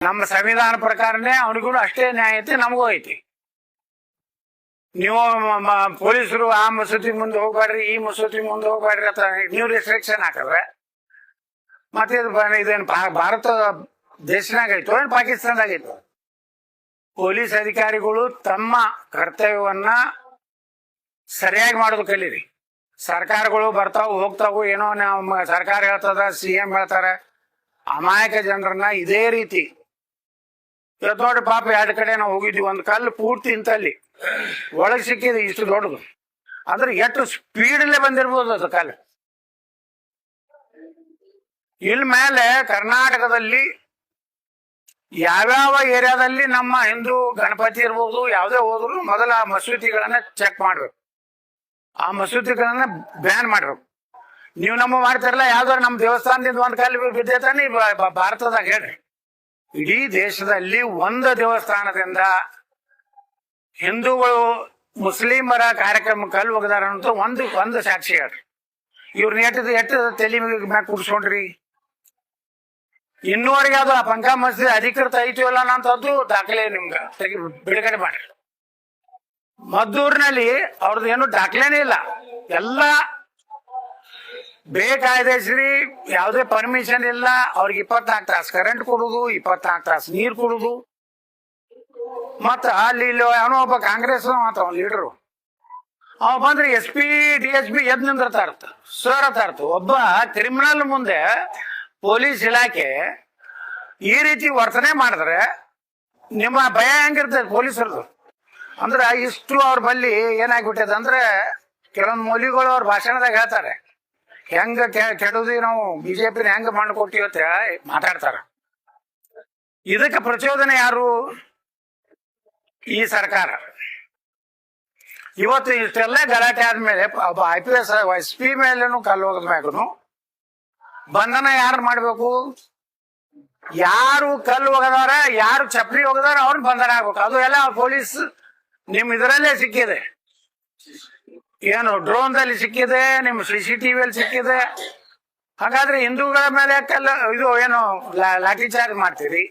ನಮ್ಮ ಸಂವಿಧಾನ ಪ್ರಕಾರನೇ ಅವನಿಗೂ ಅಷ್ಟೇ ನ್ಯಾಯ ಐತಿ, ನಮಗೂ ಐತಿ. ನೀವು ಪೊಲೀಸರು ಆ ಮಸೂತಿ ಮುಂದೆ ಹೋಗ್ಬೇಡ್ರಿ, ಈ ಮಸೂತಿ ಮುಂದೆ ಹೋಗ್ಬೇಡ್ರಿ ಅಂತ ನೀವು ರಿಸ್ಟ್ರಿಕ್ಷನ್ ಹಾಕಿದ್ರೆ ಮತ್ತೆ ಇದೇನು ಭಾರತ ದೇಶನಾಗ ಐತೋ ಏನು ಪಾಕಿಸ್ತಾನದಾಗ ಐತೋ? ಪೊಲೀಸ್ ಅಧಿಕಾರಿಗಳು ತಮ್ಮ ಕರ್ತವ್ಯವನ್ನ ಸರಿಯಾಗಿ ಮಾಡೋದು ಕಲೀರಿ. ಸರ್ಕಾರಗಳು ಬರ್ತಾವು ಹೋಗ್ತಾವು, ಏನೋ ನಮ್ಮ ಸರ್ಕಾರ ಹೇಳ್ತದ, CM ಹೇಳ್ತಾರೆ, ಅಮಾಯಕ ಜನರನ್ನ ಇದೇ ರೀತಿ ಇವತ್ತು ನೋಡಿ ಪಾಪ 2 ಕಡೆ ನಾವು ಹೋಗಿದ್ವಿ. ಒಂದು ಕಲ್ಲು ಪೂರ್ತಿ ಇಂತಲ್ಲಿ ಒಳಗೆ ಸಿಕ್ಕಿದೆ, ಇಷ್ಟು ದೊಡ್ಡದು. ಅಂದ್ರೆ ಎಷ್ಟು ಸ್ಪೀಡಲ್ಲೇ ಬಂದಿರ್ಬೋದು ಅದು ಕಲ್ಲು. ಇಲ್ಲಿ ಮೇಲೆ ಕರ್ನಾಟಕದಲ್ಲಿ ಯಾವ್ಯಾವ ಏರಿಯಾದಲ್ಲಿ ನಮ್ಮ ಹಿಂದೂ ಗಣಪತಿ ಇರ್ಬೋದು, ಯಾವುದೇ ಹೋದ್ರು ಮೊದಲ ಆ ಮಸೂತಿಗಳನ್ನ ಚೆಕ್ ಮಾಡ್ಬೇಕು, ಆ ಮಸೂತಿಗಳನ್ನ ಬ್ಯಾನ್ ಮಾಡ್ಬೇಕು. ನೀವು ನಮ್ಮ ಮಾಡ್ತಿರಲ್ಲ, ಯಾವ್ದಾರು ನಮ್ಮ ದೇವಸ್ಥಾನದಿಂದ ಒಂದ್ ಕಲ್ಲು ಬಿದ್ದೈತಾನೆ ಭಾರತದಾಗ ಹೇಳ್ರಿ. ಇಡೀ ದೇಶದಲ್ಲಿ ಒಂದು ದೇವಸ್ಥಾನದಿಂದ ಹಿಂದೂಗಳು ಮುಸ್ಲಿಮರ ಕಾರ್ಯಕ್ರಮ ಕಲ್ಲು ಒಗದಾರ ಅಂತ ಒಂದು ಸಾಕ್ಷಿ ಹೇಳ್ರಿ. ಇವ್ರನ್ನ ಎಷ್ಟು ತಲೆ ಮ್ಯಾಗ ಕೂಡ್ಸ್ಕೊಂಡ್ರಿ? ಇನ್ನೂವರೆಗೆ ಅದು ಆ ಪಂಕ ಮಸ್ಜಿದ್ ಅಧಿಕೃತ ಐತಿ ಇಲ್ಲ ಅನ್ನೋಂಥದ್ದು ದಾಖಲೆ ನಿಮ್ಗೆ ಬಿಡುಗಡೆ ಮಾಡ್ರಿ. ಮದ್ದೂರಿನಲ್ಲಿ ಅವ್ರದ್ದು ಏನು ದಾಖಲೆನೇ ಇಲ್ಲ, ಎಲ್ಲ ಬೇಕಾಯ್ದೆಸ್ರಿ, ಯಾವುದೇ ಪರ್ಮಿಷನ್ ಇಲ್ಲ. ಅವ್ರಿಗೆ 24 ತಾಸು ಕರೆಂಟ್ ಕೊಡುದು, 24 ತಾಸು ನೀರು ಕೊಡುದು. ಮತ್ತ ಅಲ್ಲಿ ಅವನೋ ಒಬ್ಬ ಕಾಂಗ್ರೆಸ್ ಅಂತ ಅವ್ನ ಲೀಡರು, ಅವ ಬಂದ್ರೆ SP DSP ಎದ್ ನಿಂದಿರ್ತಾ ಇರ್ತ, ಸರ್ ಅಂತ ಇರ್ತ. ಒಬ್ಬ ಕ್ರಿಮಿನಲ್ ಮುಂದೆ ಪೊಲೀಸ್ ಇಲಾಖೆ ಈ ರೀತಿ ವರ್ತನೆ ಮಾಡಿದ್ರೆ ನಿಮ್ಮ ಭಯ ಹೆಂಗಿರ್ತದೆ ಪೊಲೀಸರದು? ಅಂದ್ರೆ ಇಷ್ಟು ಅವ್ರ ಬಲ್ಲಿ ಏನಾಗ್ಬಿಟ್ಟದ ಅಂದ್ರೆ, ಕೆಲವೊಂದು ಮೌಲ್ಯಗಳು ಅವ್ರ ಭಾಷಣದಾಗ ಹೇಳ್ತಾರೆ, ಹೆಂಗ ಕೆಡುದಿ ನಾವು BJPನ ಹೆಂಗ ಮಾಡಿಕೊಟ್ಟಿವತ್ತ ಮಾತಾಡ್ತಾರ. ಇದಕ್ಕೆ ಪ್ರಚೋದನೆ ಯಾರು? ಈ ಸರ್ಕಾರ. ಇವತ್ತು ಇಷ್ಟೆಲ್ಲ ಗಲಾಟೆ ಆದ್ಮೇಲೆ ಒಬ್ಬ IPS SP ಮೇಲೇನು ಕಲ್ಲು ಹೋಗದ ಮ್ಯಾಗನು ಬಂಧನ ಯಾರು ಮಾಡ್ಬೇಕು? ಯಾರು ಕಲ್ಲು ಹೋಗದವ್ರ, ಯಾರು ಚಪ್ರಿ ಹೋಗದವ್ರ ಅವ್ರನ್ನ ಬಂಧನ ಆಗ್ಬೇಕು. ಅದು ಎಲ್ಲ ಪೊಲೀಸ್ ನಿಮ್ ಇದರಲ್ಲೇ ಸಿಕ್ಕಿದೆ, ಏನು ಡ್ರೋನ್ದಲ್ಲಿ ಸಿಕ್ಕಿದೆ, ನಿಮ್ CCTVಯಲ್ಲಿ ಸಿಕ್ಕಿದೆ. ಹಾಗಾದ್ರೆ ಹಿಂದೂಗಳ ಮೇಲೆ ಕಲ್ಲು ಇದು ಏನು ಲಾಠಿ ಚಾರ್ಜ್ ಮಾಡ್ತೀರಿ?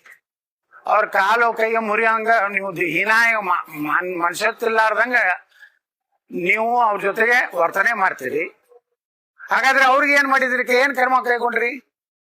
ಅವ್ರ ಕಾಲು ಕೈಗೆ ಮುರಿಯಂಗ ನೀವು ಹೀನಾಯ ಮನುಷ್ಯತ್ತಿಲ್ಲಾರ್ದಂಗ ನೀವು ಅವ್ರ ಜೊತೆಗೆ ವರ್ತನೆ ಮಾಡ್ತೀರಿ. ಹಾಗಾದ್ರೆ ಅವ್ರಿಗೆ ಏನ್ ಮಾಡಿದ್ರಿ? ಏನ್ ಕ್ರಮ ಕೈಗೊಂಡ್ರಿ?